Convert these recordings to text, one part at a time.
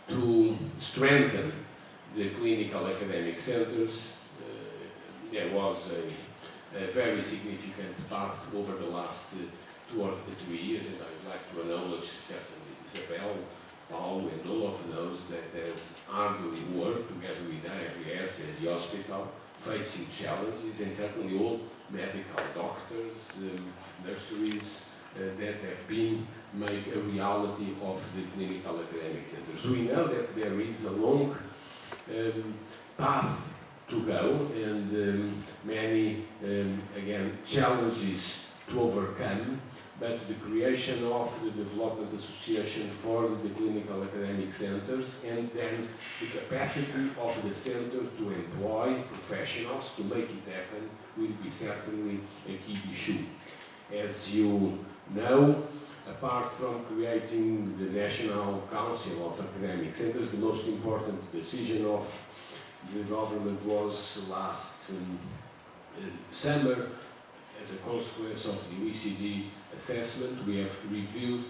to strengthen the clinical academic centers. There was a very significant path over the last 2 or 3 years, and I would like to acknowledge certainly Isabel, Paul, and all of those that has hardly worked together with IRS and the hospital, facing challenges, and certainly all medical doctors, nurseries that have been made a reality of the clinical academic centers. We know that there is a long path to go and many, again, challenges to overcome, but the creation of the Development Association for the Clinical Academic Centers and then the capacity of the center to employ professionals to make it happen will be certainly a key issue. As you know, apart from creating the National Council of Academic Centers, the most important decision of the government was last summer. As a consequence of the OECD assessment, we have reviewed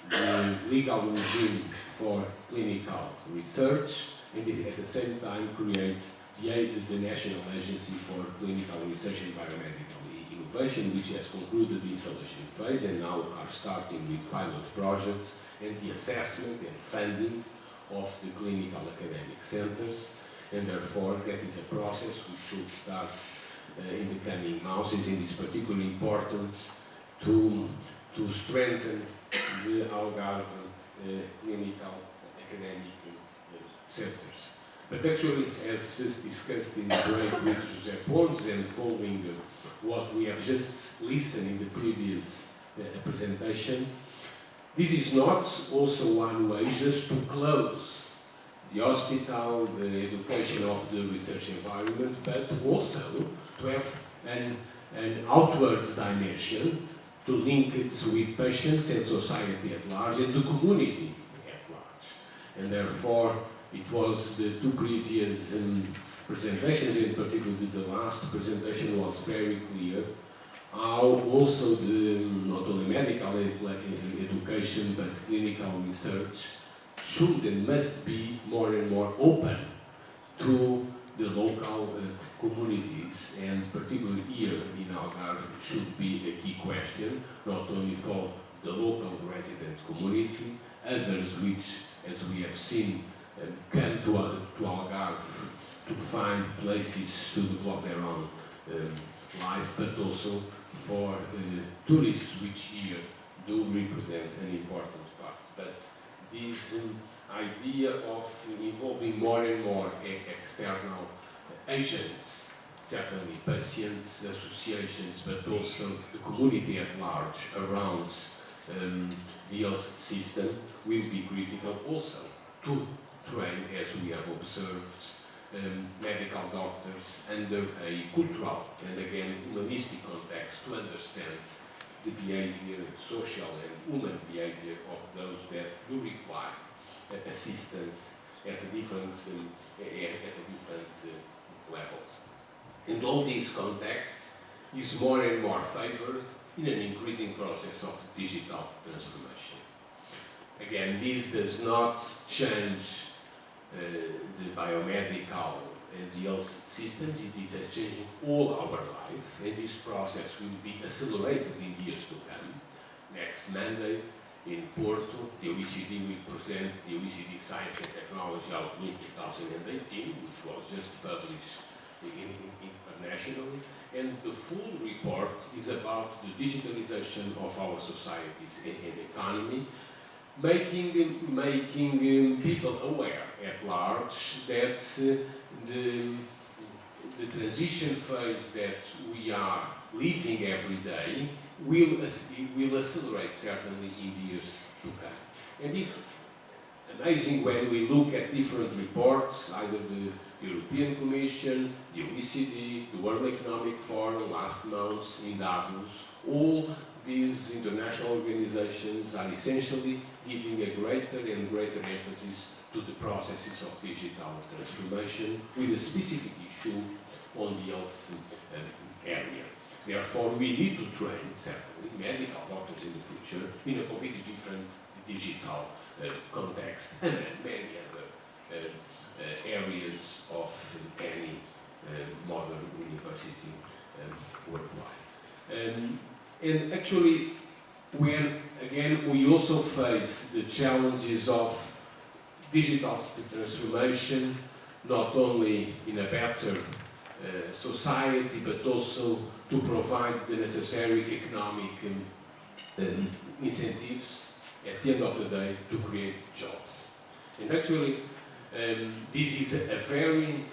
the legal regime for clinical research and at the same time create the National Agency for Clinical Research and Biomedical Innovation, which has concluded the installation phase and now are starting with pilot projects and the assessment and funding of the clinical academic centers. And therefore, that is a process which should start in the coming months, and it's particularly important to strengthen the Algarve clinical academic centers. But actually, as just discussed in the break with José Pons and following what we have just listened in the previous presentation, this is not also one way just to close the hospital, the education of the research environment, but also to have an outwards dimension to link it with patients and society at large and the community at large. And therefore, it was the 2 previous presentations, in particular the last presentation was very clear how also not only medical education but clinical research should and must be more and more open to the local communities, and particularly here in Algarve should be a key question, not only for the local resident community, others which, as we have seen, come to Algarve to find places to develop their own life, but also for tourists which here do represent an important part. But this idea of involving more and more external agents, certainly patients, associations, but also the community at large around the health system will be critical also to train, as we have observed, medical doctors under a cultural and again humanistic context to understand the behavior, social and human behavior of those that do require assistance at different levels. And all these contexts is more and more favored in an increasing process of digital transformation. Again, this does not change the biomedical and the health systems, it is changing all our life, and this process will be accelerated in years to come. Next Monday in Porto, the OECD will present the OECD Science and Technology Outlook 2018, which was just published internationally, and the full report is about the digitalization of our societies and economy, making people aware at large that the transition phase that we are living every day will accelerate certainly in the years to come. And it's amazing when we look at different reports, either the European Commission, the OECD, the World Economic Forum last month in Davos, all these international organizations are essentially giving a greater and greater emphasis to the processes of digital transformation with a specific issue on the health area. Therefore, we need to train, certainly, medical doctors in the future in a completely different digital context and many other modern university worldwide. And actually, we also face the challenges of digital transformation, not only in a better society, but also to provide the necessary economic incentives at the end of the day to create jobs. And actually, this is a very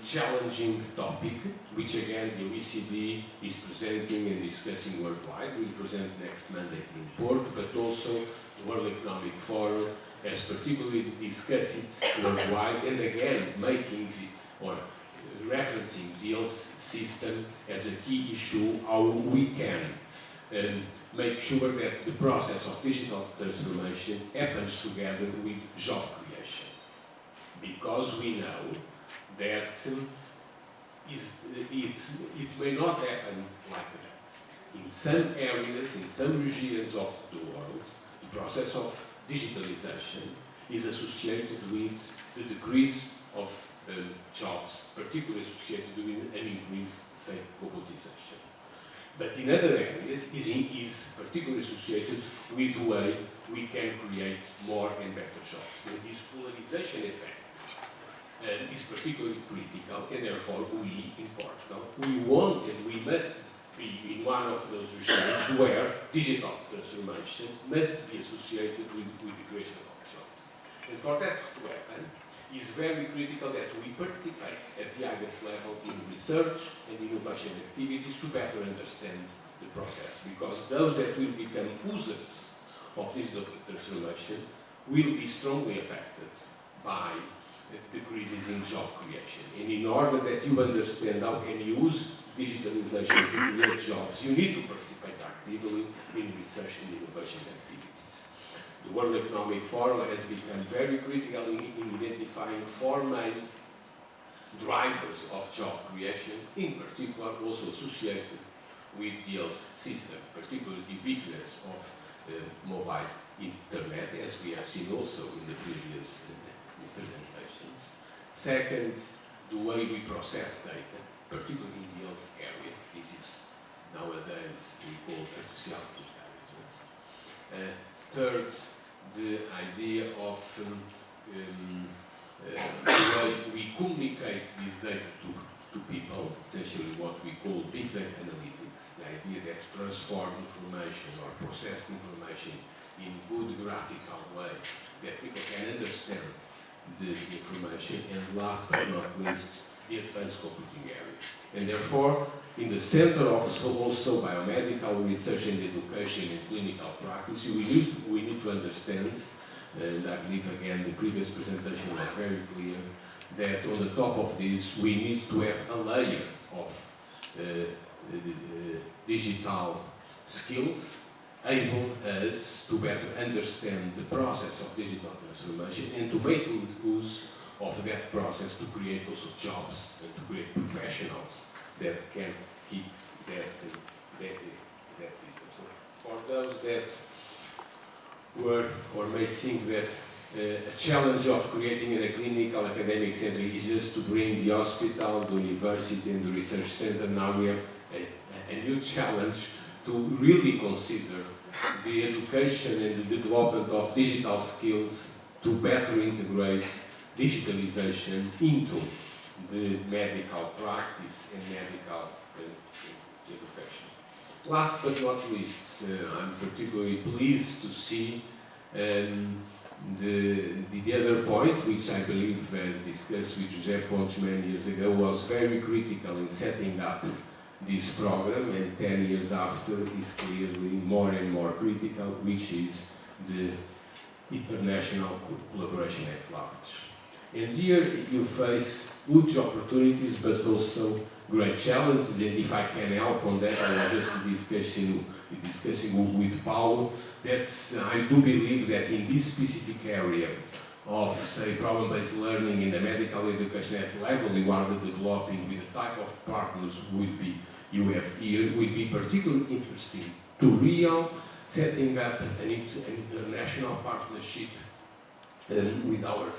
challenging topic, which again the OECD is presenting and discussing worldwide. We'll present next Monday in Porto, but also the World Economic Forum has particularly discussed it worldwide, and again making or referencing the health system as a key issue, how we can make sure that the process of digital transformation happens together with job creation. Because we know that it may not happen like that. In some areas, in some regions of the world, the process of digitalization is associated with the decrease of jobs, particularly associated with an increase, say, robotization. But in other areas, is particularly associated with the way we can create more and better jobs. And this polarization effect is particularly critical, and therefore we, in Portugal, we want and we must be in one of those regimes where digital transformation must be associated with the creation of jobs. And for that to happen, it's very critical that we participate at the highest level in research and innovation activities to better understand the process, because those that will become users of digital transformation will be strongly affected by decreases in job creation. And in order that you understand how can you use digitalization to create jobs, you need to participate actively in research and innovation activities. The World Economic Forum has become very critical in identifying four main drivers of job creation, in particular also associated with the health system, particularly the ubiquitous of mobile internet, as we have seen also in the previous presentations. Second, the way we process data, particularly in the health area. This is nowadays we call artificial intelligence. Third, the idea of the way we communicate this data to people, essentially what we call big data analytics, the idea that transform information or processed information in good graphical ways that people can understand the information, and last but not least, the advanced computing area. And therefore, in the center of also biomedical research and education and clinical practice, we need to understand, and I believe again the previous presentation was very clear, that on the top of this we need to have a layer of digital skills able us to better understand the process of digital transformation and to make use of that process to create also jobs and to create professionals that can keep that system. So for those that were or may think that a challenge of creating a clinical academic center is just to bring the hospital, the university and the research center, now we have a new challenge to really consider the education and the development of digital skills to better integrate digitalization into the medical practice and medical education. Last but not least, I'm particularly pleased to see the other point, which I believe, as discussed with José Pontes many years ago, was very critical in setting up this program, and 10 years after is clearly more and more critical, which is the international collaboration at large. And here you face huge opportunities, but also great challenges, and if I can help on that, I was just discussing with Paulo, that I do believe that in this specific area of, say, problem-based learning in the medical education at level you are developing with the type of partners you have here, would be particularly interesting to real setting up an international partnership with our